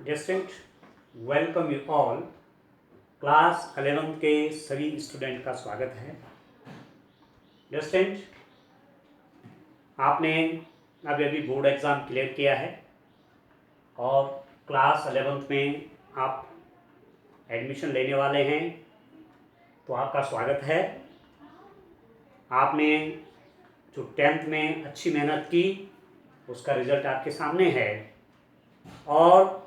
Dear student, welcome you all. Class 11th के सभी student का स्वागत है। डियर स्टूडेंट, आपने अभी अभी बोर्ड एग्ज़ाम क्लियर किया है और क्लास 11th में आप एडमिशन लेने वाले हैं, तो आपका स्वागत है। आपने जो 10th में अच्छी मेहनत की उसका रिज़ल्ट आपके सामने है और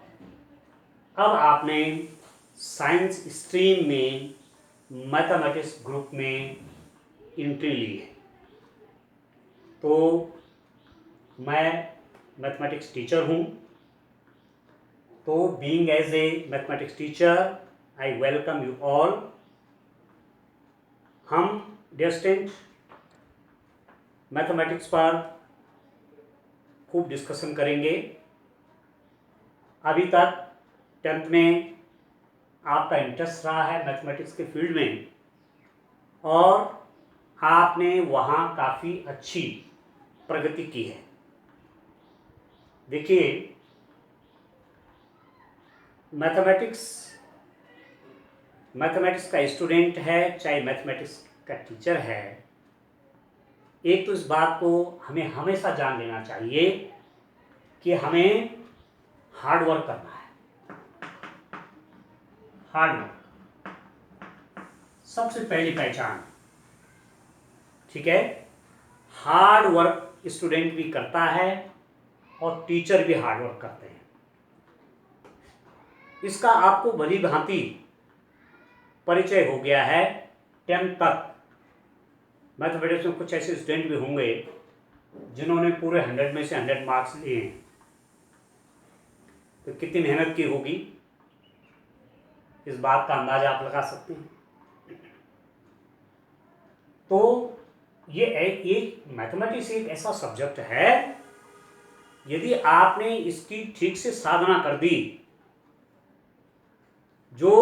अब आपने साइंस स्ट्रीम में मैथमेटिक्स ग्रुप में एंट्री ली है। तो मैं मैथमेटिक्स टीचर हूँ, तो being as a mathematics teacher I welcome you all. हम डियर स्टूडेंट मैथमेटिक्स पर खूब डिस्कशन करेंगे। अभी तक 10th में आपका इंटरेस्ट रहा है मैथमेटिक्स के फील्ड में और आपने वहाँ काफ़ी अच्छी प्रगति की है। देखिए, मैथमेटिक्स का स्टूडेंट है चाहे मैथमेटिक्स का टीचर है, एक तो इस बात को हमें हमेशा जान लेना चाहिए कि हमें हार्ड वर्क करना है। हार्ड वर्क सबसे पहली पहचान, ठीक है। हार्ड वर्क स्टूडेंट भी करता है और टीचर भी हार्ड वर्क करते हैं। इसका आपको भली भांति परिचय हो गया है 10th तक। मैथमेटिक्स में कुछ ऐसे स्टूडेंट भी होंगे जिन्होंने पूरे 100 में से 100 मार्क्स लिए हैं, तो कितनी मेहनत की होगी इस बात का अंदाजा आप लगा सकते हैं। तो ये मैथमेटिक्स एक ऐसा सब्जेक्ट है, यदि आपने इसकी ठीक से साधना कर दी जो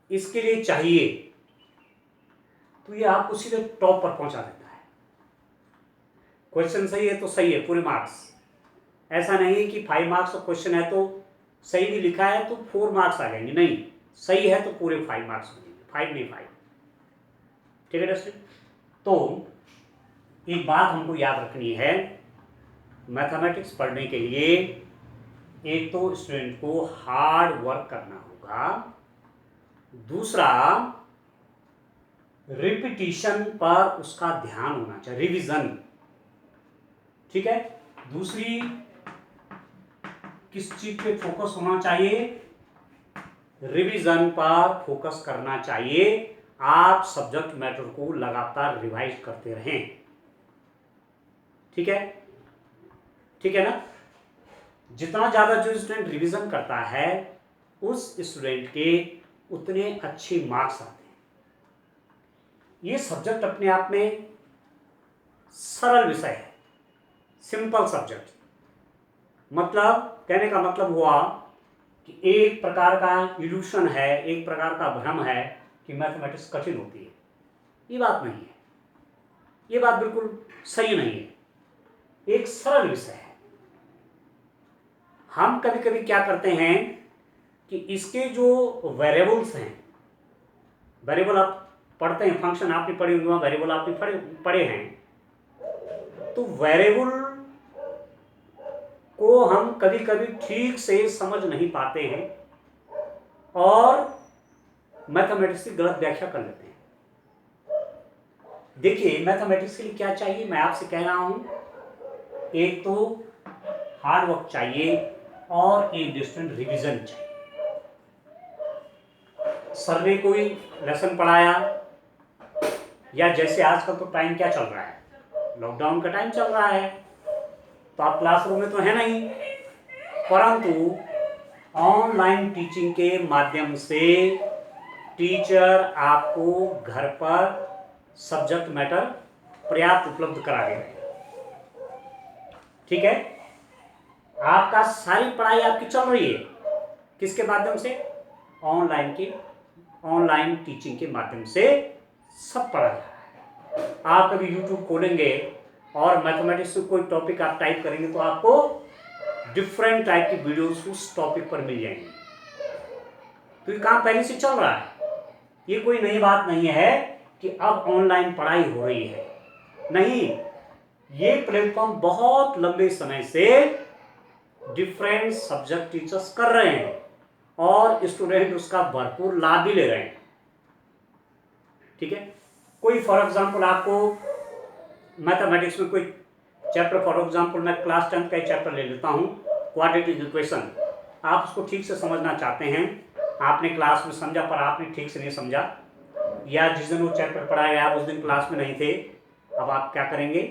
इसके लिए चाहिए, तो ये आपको सीधे टॉप पर पहुंचा देता है। क्वेश्चन सही है तो सही है, पूरे मार्क्स। ऐसा नहीं है कि 5 मार्क्स का क्वेश्चन है तो सही भी लिखा है तो 4 मार्क्स आ जाएंगे, नहीं, सही है तो पूरे 5 मार्क्स मिलेंगे, 5 नहीं 5। ठीक है दोस्तों, तो एक बात हमको याद रखनी है, मैथमेटिक्स पढ़ने के लिए एक तो स्टूडेंट को हार्ड वर्क करना होगा, दूसरा रिपीटिशन पर उसका ध्यान होना चाहिए, रिवीजन। ठीक है, दूसरी किस चीज पे फोकस होना चाहिए, रिवीजन पर फोकस करना चाहिए। आप सब्जेक्ट मैटर को लगातार रिवाइज करते रहें। ठीक है, ठीक है ना। जितना ज़्यादा जो स्टूडेंट रिवीजन करता है उस स्टूडेंट के उतने अच्छे मार्क्स आते हैं। ये सब्जेक्ट अपने आप में सरल विषय है, सिंपल सब्जेक्ट। मतलब कहने का मतलब हुआ कि एक प्रकार का इल्यूशन है, एक प्रकार का भ्रम है कि मैथमेटिक्स कठिन होती है। ये बात नहीं है, ये बात बिल्कुल सही नहीं है। एक सरल विषय है। हम कभी कभी क्या करते हैं कि इसके जो वेरिएबल्स हैं, वेरिएबल आप पढ़ते हैं, फंक्शन आपने पढ़े हुए, वेरिएबल आपने पढ़े हैं, तो वेरिएबल को हम कभी कभी ठीक से समझ नहीं पाते हैं और मैथमेटिक्स की गलत व्याख्या कर लेते हैं। देखिए, मैथमेटिक्स के लिए क्या चाहिए, मैं आपसे कह रहा हूं, एक तो हार्ड वर्क चाहिए और एक डिस्टेंट रिवीजन चाहिए। सर ने कोई लेसन पढ़ाया, या जैसे आजकल तो टाइम क्या चल रहा है, लॉकडाउन का टाइम चल रहा है, तो आप क्लासरूम में तो है नहीं, परंतु ऑनलाइन टीचिंग के माध्यम से टीचर आपको घर पर सब्जेक्ट मैटर पर्याप्त उपलब्ध करा दे रहे हैं। ठीक है, आपका सारी पढ़ाई आपकी चल रही है किसके माध्यम से, ऑनलाइन टीचिंग के माध्यम से सब पढ़ा जा रहा है। आप कभी यूट्यूब खोलेंगे और मैथमेटिक्स से कोई टॉपिक आप टाइप करेंगे तो आपको डिफरेंट टाइप की वीडियोस उस टॉपिक पर मिल जाएंगी। तो ये काम पहले से चल रहा है, ये कोई नई बात नहीं है कि अब ऑनलाइन पढ़ाई हो रही है, नहीं, ये प्लेटफॉर्म बहुत लंबे समय से डिफरेंट सब्जेक्ट टीचर्स कर रहे हैं और स्टूडेंट उसका भरपूर लाभ भी ले रहे हैं। ठीक है, कोई फॉर एग्जांपल आपको मैथमेटिक्स में कोई चैप्टर, फॉर एग्जांपल मैं क्लास 10 का एक चैप्टर ले लेता हूँ, क्वाड्रेटिक इक्वेशन। आप उसको ठीक से समझना चाहते हैं, आपने क्लास में समझा पर आपने ठीक से नहीं समझा, या जिस दिन वो चैप्टर पढ़ाया गया आप उस दिन क्लास में नहीं थे, अब आप क्या करेंगे,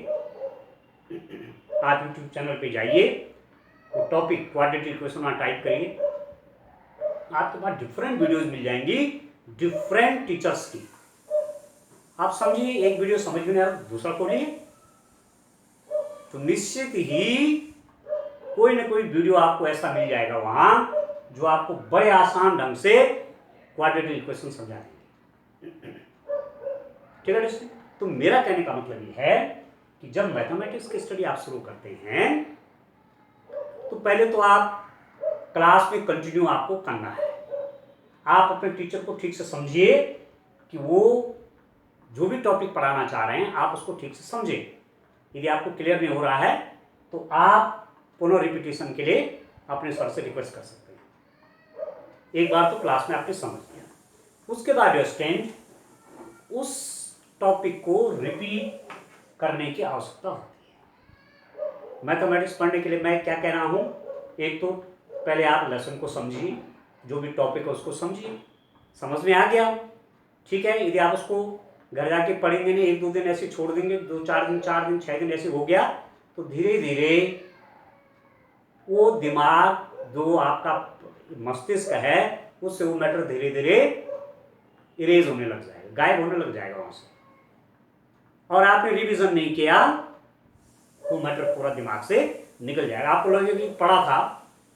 आप यूट्यूब चैनल पे जाइए, वो टॉपिक क्वाड्रेटिक इक्वेशन वहाँ टाइप करिए, आपके पास डिफरेंट वीडियोस मिल जाएंगी डिफरेंट टीचर्स की। आप समझिए, एक वीडियो समझ में नहीं आ रहा दूसरा खोलिए, तो निश्चित ही कोई ना कोई वीडियो आपको ऐसा मिल जाएगा वहां जो आपको बड़े आसान ढंग से क्वाड्रेटिक इक्वेशन समझा देंगे। ठीक है दोस्तों, तो मेरा कहने का मतलब ये है कि जब मैथमेटिक्स की स्टडी आप शुरू करते हैं तो पहले तो आप क्लास में कंटिन्यू आपको करना है। आप अपने टीचर को ठीक से समझिए कि वो जो भी टॉपिक पढ़ाना चाह रहे हैं आप उसको ठीक से समझें। यदि आपको क्लियर नहीं हो रहा है तो आप पुनः रिपीटेशन के लिए अपने सर से रिक्वेस्ट कर सकते हैं। एक बार तो क्लास में आपने समझ लिया, उसके बाद स्टूडेंट उस टॉपिक को रिपीट करने की आवश्यकता होती है। मैथमेटिक्स पढ़ने के लिए मैं क्या कह रहा हूं, एक तो पहले आप लेसन को समझिए, जो भी टॉपिक है उसको समझिए, समझ में आ गया, ठीक है। यदि आप उसको घर जाके पढ़ेंगे नहीं, एक दो दिन ऐसे छोड़ देंगे, 2-4 दिन 4 दिन 6 दिन ऐसे हो गया, तो धीरे धीरे वो दिमाग जो आपका मस्तिष्क है उससे वो मैटर धीरे धीरे इरेज होने लग जाएगा, गायब होने लग जाएगा वहां से, और आपने रिवीजन नहीं किया तो मैटर पूरा दिमाग से निकल जाएगा। आपको लगेगा कि पढ़ा था,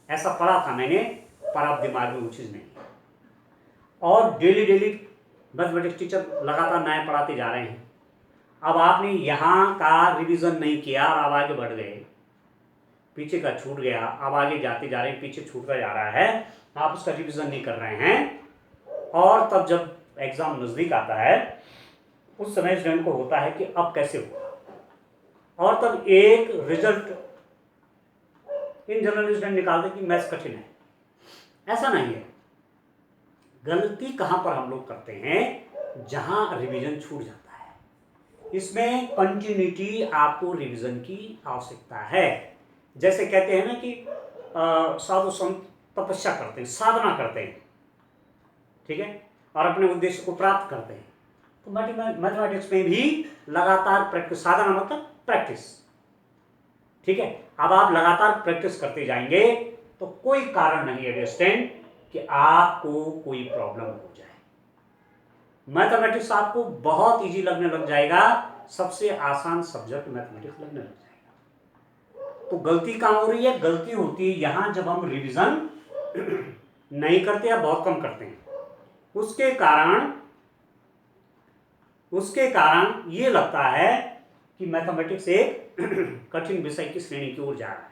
ऐसा पढ़ा था मैंने, पर आप दिमाग में वो चीज नहीं। और डेली डेली मैथमेटिक्स टीचर लगातार नए पढ़ाते जा रहे हैं, अब आपने यहाँ का रिवीजन नहीं किया और अब आगे बढ़ गए, पीछे का छूट गया, अब आगे जाते जा रहे हैं, पीछे छूटता जा रहा है, आप उसका रिवीजन नहीं कर रहे हैं, और तब जब एग्जाम नजदीक आता है उस समय स्टूडेंट को होता है कि अब कैसे होगा, और तब एक रिजल्ट इन जनरल स्टूडेंट निकालते कि मैथ्स कठिन है। ऐसा नहीं है, गलती कहां पर हम लोग करते हैं, जहां रिवीजन छूट जाता है। इसमें कंटिन्यूटी आपको रिवीजन की आवश्यकता है। जैसे कहते हैं ना कि साधु संत तपस्या करते हैं, साधना करते हैं, ठीक है, और अपने उद्देश्य को प्राप्त करते हैं। तो मैथमेटिक्स में भी लगातार प्रैक्टिस, साधना मतलब प्रैक्टिस, ठीक है। अब आप लगातार प्रैक्टिस करते जाएंगे तो कोई कारण नहीं है स्टूडेंट कि आपको कोई प्रॉब्लम हो जाए। मैथमेटिक्स आपको बहुत इजी लगने लग जाएगा, सबसे आसान सब्जेक्ट मैथमेटिक्स लगने लग जाएगा। तो गलती कहां हो रही है, गलती होती है यहां जब हम रिवीजन नहीं करते या बहुत कम करते हैं, उसके कारण ये लगता है कि मैथमेटिक्स एक कठिन विषय की श्रेणी की ओर जा रहा है।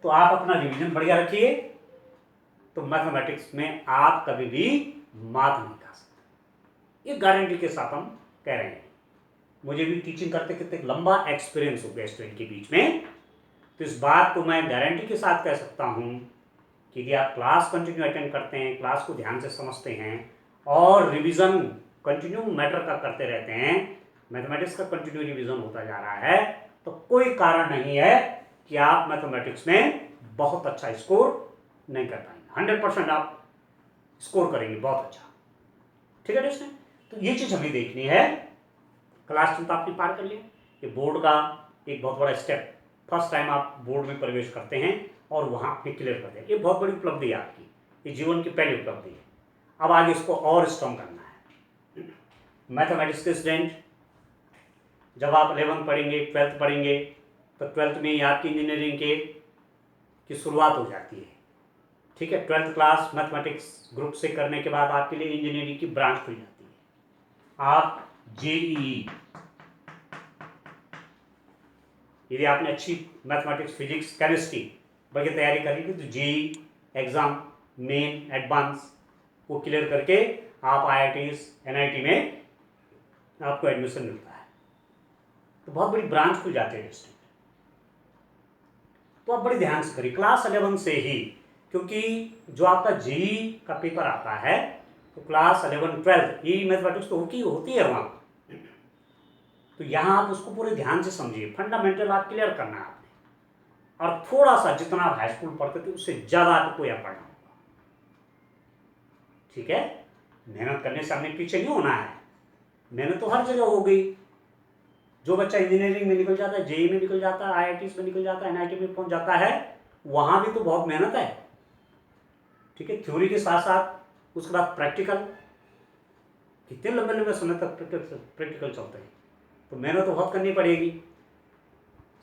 तो आप अपना रिवीजन बढ़िया रखिए, तो मैथमेटिक्स में आप कभी भी मात नहीं खा सकते, ये गारंटी के साथ हम कह रहे हैं। मुझे भी टीचिंग करते करते लंबा एक्सपीरियंस हो गया स्टूडेंट के बीच में, तो इस बात को मैं गारंटी के साथ कह सकता हूं कि यदि आप क्लास कंटिन्यू अटेंड करते हैं, क्लास को ध्यान से समझते हैं और रिवीजन कंटिन्यू मैटर का करते रहते हैं, मैथमेटिक्स का कंटिन्यू रिवीजन होता जा रहा है, तो कोई कारण नहीं है कि आप मैथमेटिक्स में बहुत अच्छा स्कोर नहीं कर पाएंगे। 100% आप स्कोर करेंगे बहुत अच्छा, ठीक है दोस्तों। तो ये चीज हमें देखनी है। क्लास 10 आपने पार कर लिया, ये बोर्ड का एक बहुत बड़ा स्टेप, फर्स्ट टाइम आप बोर्ड में प्रवेश करते हैं और वहां आपने क्लियर कर दिया, ये बहुत बड़ी उपलब्धि है आपकी, ये जीवन की पहली उपलब्धि है। अब आगे इसको और स्ट्रॉन्ग करना है। मैथमेटिक्स के स्टूडेंट जब आप 11th पढ़ेंगे, 12th पढ़ेंगे, तो 12th में ही आपकी इंजीनियरिंग की शुरुआत हो जाती है, ठीक है। 12th क्लास मैथमेटिक्स ग्रुप से करने के बाद आपके लिए इंजीनियरिंग की ब्रांच खुल जाती है। आप जेईई, यदि आपने अच्छी मैथमेटिक्स, फिजिक्स, केमिस्ट्री बल्कि तैयारी करेंगे तो जेई एग्ज़ाम, मेन, एडवांस वो क्लियर करके आप IITs NIT में आपको एडमिशन मिलता है, तो बहुत बड़ी ब्रांच खुल जाती है स्टूडेंट। तो आप बड़े ध्यान से करिए क्लास 11 से ही, क्योंकि जो आपका जेई का पेपर आता है तो क्लास 11 12 ये मैथमेटिक्स तो होती है वहाँ, तो यहाँ आप उसको पूरे ध्यान से समझिए, फंडामेंटल आप क्लियर करना है आपने, और थोड़ा सा जितना आप हाई स्कूल पढ़ते थे उससे ज़्यादा आपको यह पढ़ना होगा, ठीक है। मेहनत करने से हमने पीछे नहीं होना है, मेहनत तो हर जगह हो गई। जो बच्चा इंजीनियरिंग में निकल जाता है, जेई में निकल जाता है, IITs में निकल जाता है, NIT में पहुंच जाता है, वहां भी तो बहुत मेहनत है, ठीक है। थ्योरी के साथ साथ उसके बाद प्रैक्टिकल, कितने लंबे लंबे समय तक प्रैक्टिकल चलते हैं, तो मेहनत तो बहुत करनी पड़ेगी।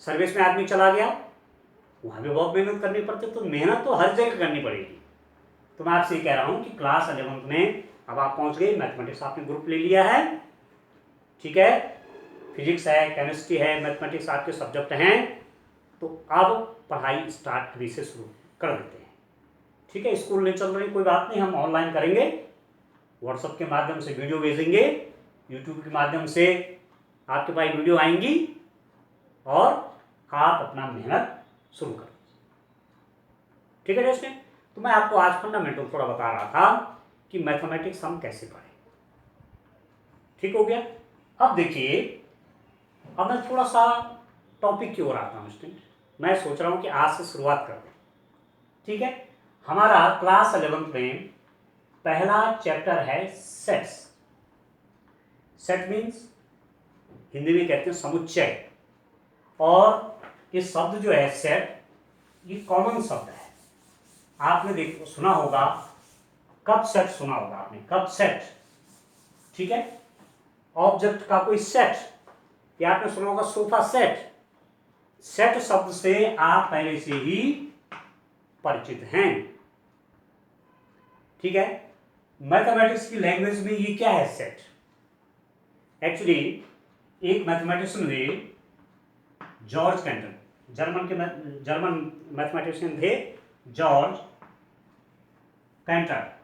सर्विस में आदमी चला गया, वहाँ भी बहुत मेहनत करनी पड़ती है, तो मेहनत तो हर जगह करनी पड़ेगी। तो मैं आपसे ये कह रहा हूँ कि क्लास 11 में अब आप पहुँच गए, मैथमेटिक्स आपने ग्रुप ले लिया है, ठीक है, फिजिक्स है, केमिस्ट्री है, मैथमेटिक्स आपके सब्जेक्ट हैं, तो अब पढ़ाई स्टार्ट अभी से शुरू कर देते हैं, ठीक है। स्कूल नहीं चल रही कोई बात नहीं, हम ऑनलाइन करेंगे, व्हाट्सएप के माध्यम से वीडियो भेजेंगे, यूट्यूब के माध्यम से आपके पास वीडियो आएंगी, और आप अपना मेहनत शुरू कर दीजिए, ठीक है दोस्तों। तो मैं आपको आज फंडामेंटल थोड़ा बता रहा था कि मैथमेटिक्स हम कैसे पढ़ें, ठीक हो गया। अब देखिए, अब मैं थोड़ा सा टॉपिक की ओर आता हूँ स्टूडेंट, मैं सोच रहा हूँ कि आज से शुरुआत कर दें, ठीक है। हमारा क्लास 11 में पहला चैप्टर है सेट्स। सेट मीन्स हिंदी में कहते हैं समुच्चय, और ये शब्द जो है सेट, ये कॉमन शब्द है, आपने सुना होगा, कप सेट सुना होगा आपने, कप सेट, ठीक है। ऑब्जेक्ट का कोई सेट, या आपने सुना होगा सोफा सेट। सेट शब्द से आप पहले से ही परिचित हैं, ठीक है। मैथमेटिक्स की लैंग्वेज में ये क्या है सेट? एक्चुअली एक मैथमेटिशियन थे जॉर्ज कैंटन, जर्मन मैथमेटिशियन थे जॉर्ज कैंटर।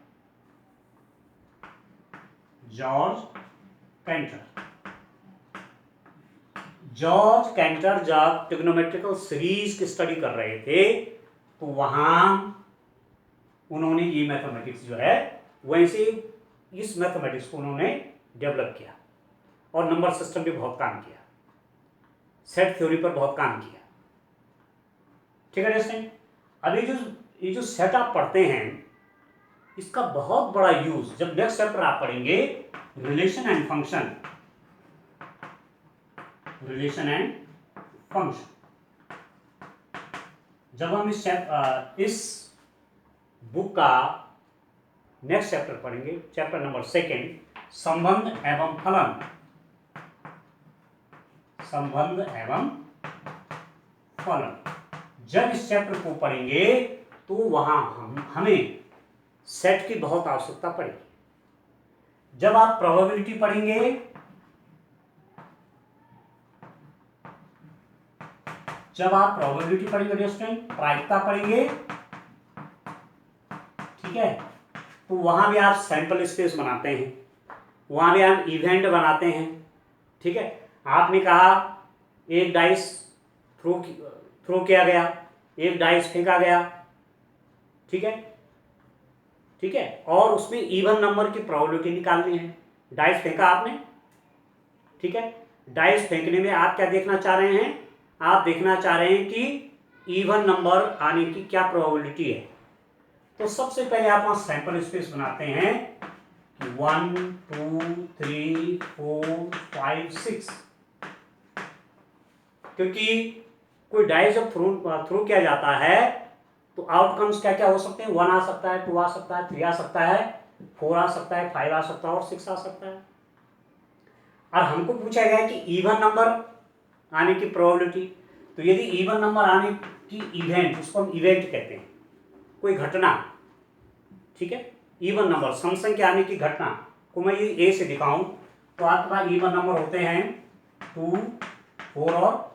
जॉर्ज कैंटर जब ट्रिग्नोमेट्रिकल सीरीज की स्टडी कर रहे थे, तो वहां उन्होंने ये मैथमेटिक्स जो है वैसे इस मैथमेटिक्स को उन्होंने डेवलप किया, और नंबर सिस्टम पे बहुत काम किया, सेट थ्योरी पर बहुत काम किया, ठीक है दोस्तों। अभी ये जो सेट आप पढ़ते हैं, इसका बहुत बड़ा यूज जब नेक्स्ट चैप्टर आप पढ़ेंगे, रिलेशन एंड फंक्शन, जब हम इस बुक का नेक्स्ट चैप्टर पढ़ेंगे, चैप्टर नंबर 2, संबंध एवं फलन, जब इस चैप्टर को पढ़ेंगे तो वहां हमें सेट की बहुत आवश्यकता पड़ेगी। जब आप प्रोबेबिलिटी पढ़ेंगे, स्टूडेंट, प्रायिकता पढ़ेंगे, ठीक है, तो वहां भी आप सैंपल स्पेस बनाते हैं, वहां भी आप इवेंट बनाते हैं, ठीक है। आपने कहा एक डाइस थ्रो किया गया, एक डाइस फेंका गया, ठीक है, और उसमें इवन नंबर की प्रोबेबिलिटी निकालनी है। डाइस फेंका आपने, ठीक है, डाइस फेंकने में आप क्या देखना चाह रहे हैं? आप देखना चाह रहे हैं कि इवन नंबर आने की क्या प्रोबेबिलिटी है। तो सबसे पहले आप वहां सैंपल स्पेस बनाते हैं कि 1 2 3 4 5 6, क्योंकि कोई डाइस जब थ्रो किया जाता है तो आउटकम्स क्या क्या हो सकते हैं? 1 आ सकता है, 2 आ सकता है, 3 आ सकता है, 4 आ सकता है, 5 आ सकता है, और 6 आ सकता है। और हमको पूछा गया कि इवन नंबर आने की प्रोबेबिलिटी, तो यदि इवन नंबर आने की इवेंट, उसको हम इवेंट कहते हैं, कोई घटना, ठीक है, इवन नंबर सम संख्या आने की घटना को मैं ये ए से दिखाऊं, तो आपके पास इवन नंबर होते हैं 2 4 और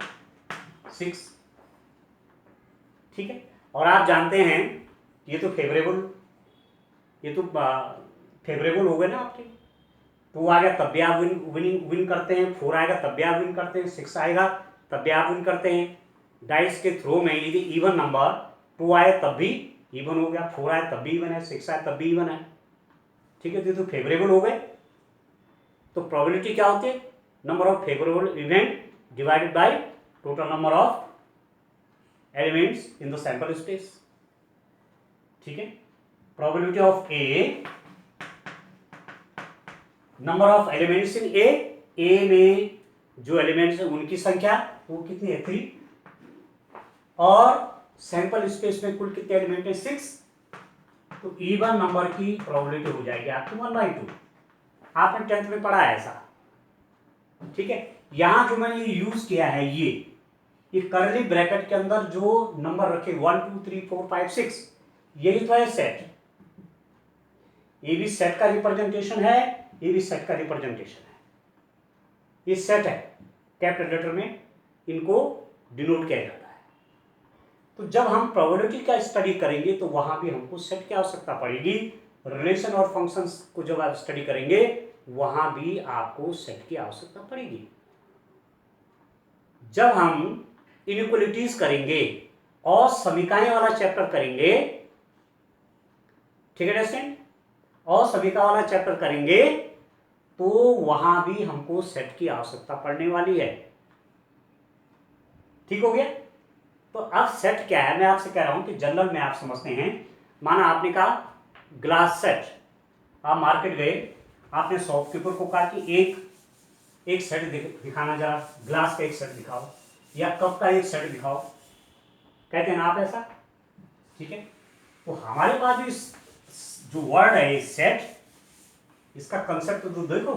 6, ठीक है। और आप जानते हैं ये तो फेवरेबल हो गए ना आपके। 2 आ गया तब भी आप विन करते हैं, 4 आएगा तब भी आप विन करते हैं, 6 आएगा तब भी आप विन करते हैं। डाइस के थ्रो में यदि इवन नंबर 2 आए तब भी इवन हो गया, 4 आए तब भी इवन है, 6 आए तब भी इवन है। ठीक है, तो फेवरेबल हो गए। तो प्रोबेबिलिटी क्या होती है? Number of favourable event divided by total number of elements in the sample space. ठीक है, probability of A, number of elements in A में जो एलिमेंट्स हैं उनकी संख्या वो कितनी है? 3। और सैंपल स्पेस में कुल कितने एलिमेंट हैं? 6। तो इवन नंबर की प्रोबेबिलिटी हो जाएगी आपकी 1/2। आपने 10th में पढ़ा है ऐसा। ठीक है, यहां जो मैंने यूज किया है ये कर्ली ब्रैकेट के अंदर जो नंबर रखे 1 2 3 4 5 6, यही तो है सेट। ये भी सेट का रिप्रेजेंटेशन है, ये भी सेट का रिप्रेजेंटेशन है। ये सेट है, कैपिटल लेटर में इनको डिनोट किया जाता है। तो जब हम प्रोबेबिलिटी का स्टडी करेंगे तो वहां भी हमको सेट की आवश्यकता पड़ेगी। रिलेशन और फंक्शंस को जब आप स्टडी करेंगे वहां भी आपको सेट की आवश्यकता पड़ेगी। जब हम इनइक्वालिटीज करेंगे और समीकरण वाला चैप्टर करेंगे, ठीक है डस्टिन, और समीकरण वाला चैप्टर करेंगे तो वहां भी हमको सेट की आवश्यकता पड़ने वाली है। ठीक हो गया? तो अब सेट क्या है, मैं आपसे कह रहा हूं कि जनरल में आप समझते हैं। माना आपने कहा ग्लास सेट, आप मार्केट गए, आपने शॉपकीपर को कहा कि एक सेट दिखाना, जरा ग्लास का एक सेट दिखाओ या कप का एक सेट दिखाओ, कहते हैं ना आप ऐसा। ठीक है, तो हमारे पास भी जो वर्ड है सेट, इसका कंसेप्ट तो देखो।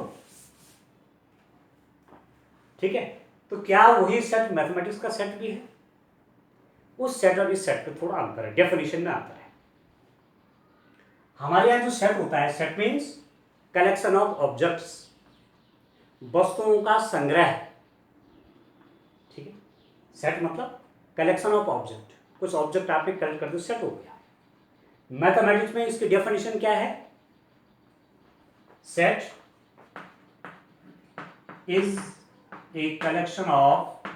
ठीक है, तो क्या वही सेट मैथमेटिक्स का सेट भी है? उस सेट और इस सेट में थोड़ा अंतर है, डेफिनेशन में अंतर है। हमारे यहां जो सेट होता है, set means collection of objects, वस्तुओं का संग्रह। ठीक है, सेट मतलब कलेक्शन ऑफ ऑब्जेक्ट, कुछ ऑब्जेक्ट आपने कलेक्ट कर दिया, सेट हो गया। मैथमेटिक्स में इसकी डेफिनेशन क्या है? Set is a collection of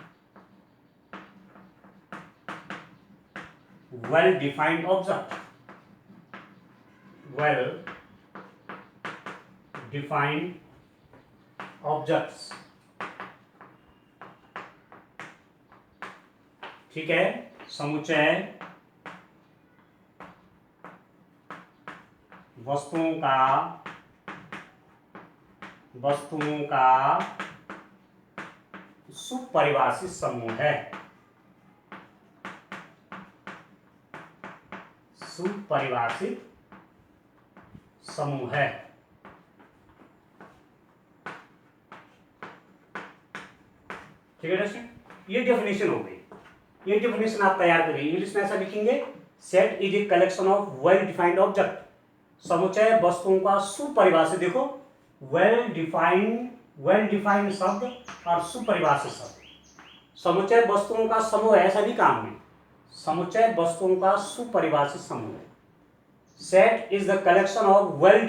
well defined object, well defined objects. ठीक है, समुच्चय वस्तुओं का सुपरिभाषित समूह है, सुपरिभाषित समूह है। ठीक है दोस्तों, ये डेफिनेशन हो गई। ये डेफिनेशन आप तैयार करिए, इंग्लिश में ऐसा लिखेंगे, set is a collection of well defined object, समुच्चय वस्तुओं का सुपरिभाषित, देखो वेल डिफाइंड शब्द और सुपरिभाषित शब्द। समुच्चय वस्तुओं का समूह है, ऐसा भी काम है, समुच्चय वस्तुओं का सुपरिभाषित समूह है। Set is the collection of well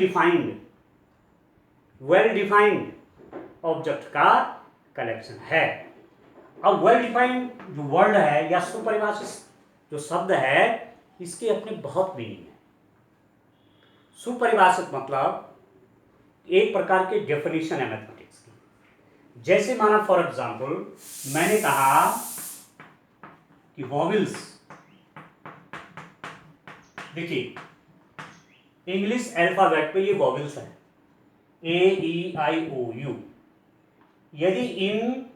defined object का कलेक्शन है। अब वेल डिफाइंड जो वर्ड है या सुपरिभाषित जो शब्द है, इसके अपने बहुत मीनिंग है। सुपरिभाषित मतलब एक प्रकार के डेफिनेशन है मैथमेटिक्स की। जैसे माना फॉर एग्जांपल मैंने कहा कि वॉवेल्स, देखिए इंग्लिश अल्फाबेट पे ये वॉवेल्स है, AEIOU। यदि इन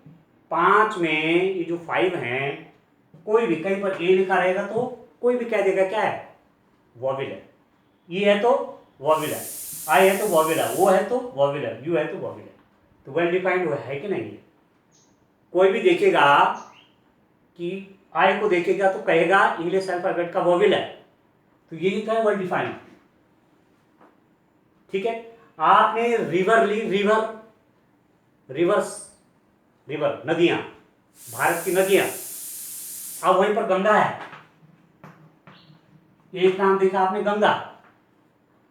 5 में ये जो 5 हैं, कोई भी कहीं पर ए लिखा रहेगा तो कोई भी कह देगा क्या है, वॉवेल है। ई है तो वॉवेल है, आई है तो वॉवेल है, ओ है तो वॉवेल है, यू है तो वॉवेल है। तो वेल डिफाइंड है कि नहीं है? कोई भी देखेगा कि आई को देखेगा तो कहेगा इंग्लिश अल्फाबेट का वॉवेल है, तो ये लिखा है वेल डिफाइंड। ठीक है, आपने रिवर ली, रिवर नदियां, भारत की नदियां, अब वहीं पर गंगा है एक नाम देखा आपने गंगा,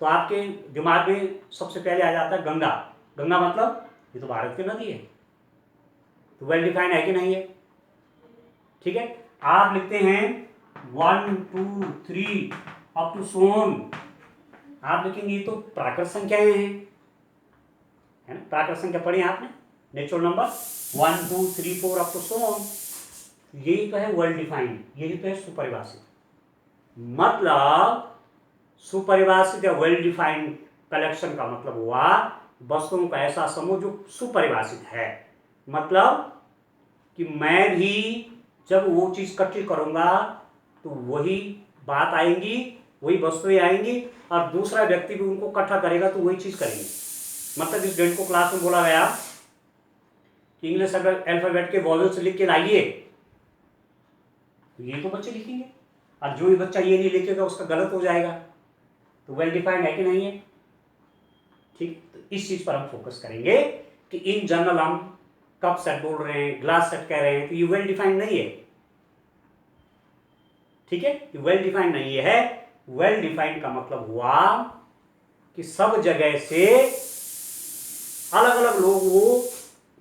तो आपके दिमाग में सबसे पहले आ जाता है गंगा। गंगा मतलब ये तो भारत की नदी है, तो वेल डिफाइंड है कि नहीं है? ठीक है, आप लिखते हैं 1 2 3 अप टू सोन, आप लिखेंगे ये तो प्राकृत संख्याएं हैं, है ना? प्राकृत संख्या पढ़ी आपने, नेचुरल नंबर 1 2 3 4 अप टू सोन, यही तो है वेल डिफाइंड, यही तो है सुपरिभाषित। मतलब सुपरिभाषित या वेल डिफाइंड कलेक्शन का मतलब हुआ वस्तुओं का ऐसा समूह जो सुपरिभाषित है। मतलब कि मैं भी जब वो चीज इकट्ठी करूंगा तो वही बात आएंगी, वही वस्तुएं आएंगी, और दूसरा व्यक्ति भी उनको इकट्ठा करेगा तो वही चीज करेंगे। मतलब इस स्टूडेंट को क्लास में बोला गया कि इंग्लिश अल्फाबेट के वॉवेल्स लिख के लाइए, तो ये तो बच्चे लिखेंगे, और जो भी बच्चा ये नहीं लिखेगा उसका गलत हो जाएगा। तो वेल डिफाइंड है कि नहीं है? ठीक, तो इस चीज पर हम फोकस करेंगे कि इन जनरल हम कप सेट बोल रहे हैं, ग्लास सेट कह रहे हैं, तो ये वेल डिफाइंड नहीं है। ठीक है, ये वेल डिफाइंड नहीं है। वेल डिफाइंड का मतलब हुआ कि सब जगह से अलग अलग लोग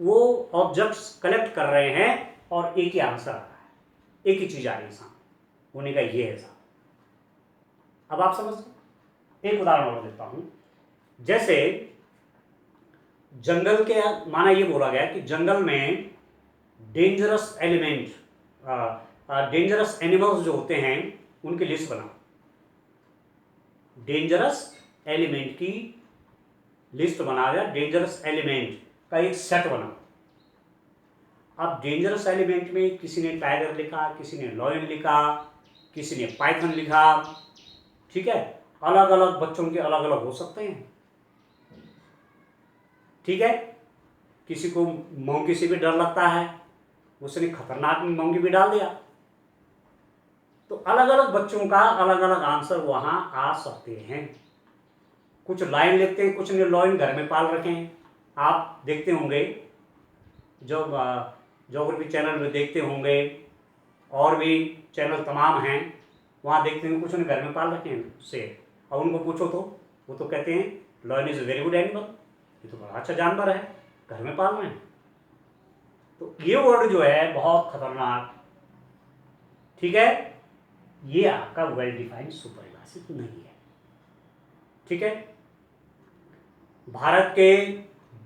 वो ऑब्जेक्ट्स कलेक्ट कर रहे हैं और एक ही आंसर आ रहा है, एक ही चीज आ रही है सामने, होने का ये है साहब। अब आप समझ, एक उदाहरण और देता हूं। जैसे जंगल के, माना ये बोला गया कि जंगल में डेंजरस एलिमेंट, डेंजरस एनिमल्स जो होते हैं उनकी लिस्ट बनाओ। डेंजरस एलिमेंट की लिस्ट बना दिया, डेंजरस एलिमेंट का एक सेट बनाओ। अब डेंजरस एलिमेंट में किसी ने टाइगर लिखा, किसी ने लॉयन लिखा, किसी ने पाइथन लिखा। ठीक है, अलग अलग बच्चों के अलग अलग हो सकते हैं। ठीक है, किसी को मंकी से भी डर लगता है, उसने खतरनाक में मंकी भी डाल दिया। तो अलग अलग बच्चों का अलग अलग आंसर वहां आ सकते हैं। कुछ लाइन लिखते हैं, कुछ ने लॉयन घर में पाल रखे हैं। आप देखते होंगे, जो ज्योग्राफी चैनल में देखते होंगे, और भी चैनल तमाम हैं, वहाँ देखते हैं कुछ ने घर में पाल रखे हैं शेर, और उनको पूछो तो वो तो कहते हैं lion is a very good animal, ये तो बड़ा अच्छा जानवर है, घर में पाल रहे हैं। तो ये वर्ड जो है बहुत खतरनाक, ठीक है, ये आपका वेल डिफाइंड सुपरिभाषित नहीं है। ठीक है, भारत के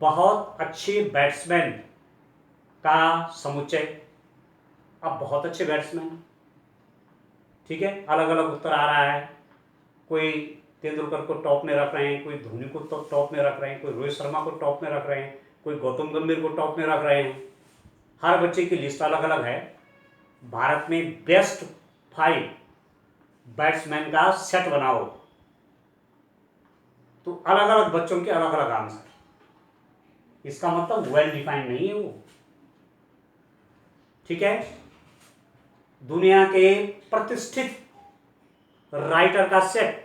बहुत अच्छे बैट्समैन का समुच्चय, अब बहुत अच्छे बैट्समैन, ठीक है, अलग अलग उत्तर आ रहा है। कोई तेंदुलकर को टॉप में रख रहे हैं, कोई धोनी को टॉप में रख रहे हैं, कोई रोहित शर्मा को टॉप में रख रहे हैं, कोई गौतम गंभीर को टॉप में रख रहे हैं। हर बच्चे की लिस्ट अलग अलग है। भारत में बेस्ट 5 बैट्समैन का सेट बनाओ, तो अलग अलग बच्चों के अलग अलग आंसर। इसका मतलब वेल डिफाइंड नहीं है वो। ठीक है, दुनिया के प्रतिष्ठित राइटर का सेट।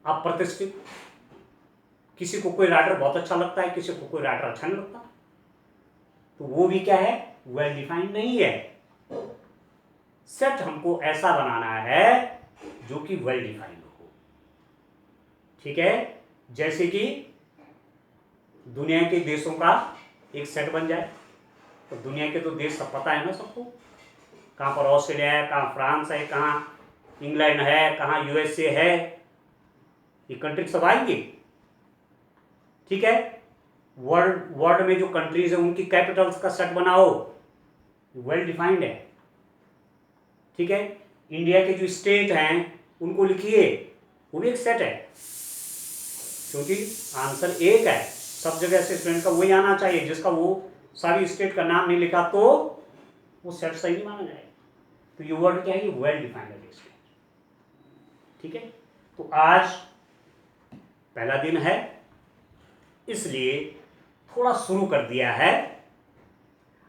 अब प्रतिष्ठित, किसी को कोई राइटर बहुत अच्छा लगता है, किसी को कोई राइटर अच्छा नहीं लगता, तो वो भी क्या है, वेल डिफाइंड नहीं है। सेट हमको ऐसा बनाना है जो कि वेल डिफाइंड हो। ठीक है, जैसे कि दुनिया के देशों का एक सेट बन जाए, तो दुनिया के तो देश सब पता है ना सबको, कहाँ पर ऑस्ट्रेलिया है, कहाँ फ्रांस है, कहाँ इंग्लैंड है, कहाँ यूएसए है, ये कंट्री सब आएंगे। ठीक है, वर्ल्ड में जो कंट्रीज है उनकी कैपिटल्स का सेट बनाओ, वेल डिफाइंड है। ठीक है, इंडिया के जो स्टेट हैं उनको लिखिए, वो भी एक सेट है, क्योंकि आंसर एक है। सब जगह से स्टूडेंट का वही आना चाहिए, जिसका वो सारी स्टेट का नाम नहीं लिखा तो वो सेट सही नहीं माना जाएगा। तो ये वर्ड क्या है, ये वेल डिफाइंड है। ठीक है, तो आज पहला दिन है, इसलिए थोड़ा शुरू कर दिया है।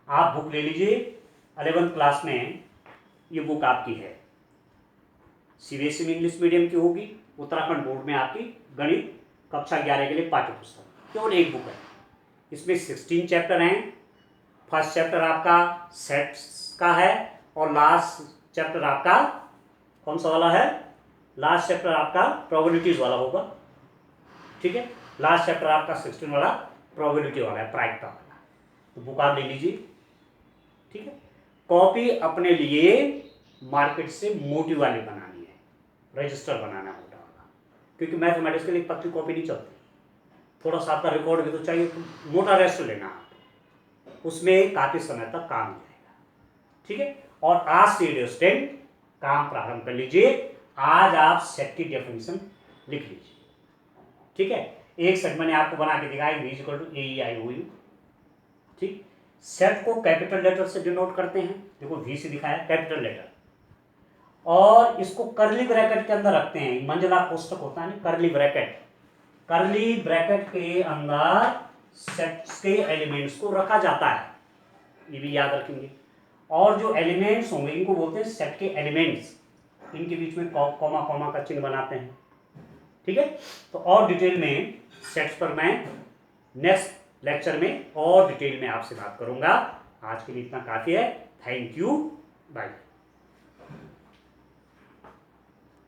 आप बुक ले लीजिए, 11th क्लास में ये बुक आपकी है, सीबीएसई में इंग्लिश मीडियम की होगी, उत्तराखंड बोर्ड में आपकी गणित कक्षा 11 के लिए पाठ्य पुस्तक, केवल एक बुक है। इसमें 16 चैप्टर हैं। फर्स्ट चैप्टर आपका सेट्स का है, और लास्ट चैप्टर आपका कौन सा वाला है, लास्ट चैप्टर आपका प्रोबेबिलिटीज वाला होगा, ठीक है। लास्ट चैप्टर आपका 16 वाला प्रोबेबिलिटी वाला है, प्रायिकता वाला। तो बुक आप ले लीजिए, ठीक है। कॉपी अपने लिए मार्केट से मोटी वाली बनानी है, रजिस्टर बनाना है मोटा वाला, क्योंकि मैथमेटिक्स के लिए पतली कॉपी नहीं चलती। थोड़ा सा आपका रिकॉर्ड भी तो चाहिए, तो मोटा रजिस्टर लेना है, उसमें काफी समय तक काम जाएगा, ठीक है। और आज से डियर स्टूडेंट काम प्रारंभ कर लीजिए। आज आप सेट की डेफिनेशन लिख लीजिए, ठीक है। एक सेट मैंने आपको बना के दिखाया, V इक्वल टू AEIOU, ठीक। सेट को कैपिटल लेटर से डिनोट करते हैं, देखो V से दिखाया कैपिटल लेटर, और इसको कर्ली ब्रैकेट के अंदर रखते हैं। मंझला कोष्टक होता है ना, कर्ली ब्रैकेट, कर्ली ब्रैकेट के अंदर सेट्स के एलिमेंट्स को रखा जाता है, ये भी याद रखेंगे। और जो एलिमेंट्स होंगे इनको बोलते हैं सेट के एलिमेंट्स, इनके बीच में कॉमा कॉमा का चिन्ह बनाते हैं, ठीक है। तो और डिटेल में सेट्स पर मैं नेक्स्ट लेक्चर में और डिटेल में आपसे बात करूंगा। आज के लिए इतना काफी है। Thank you, bye.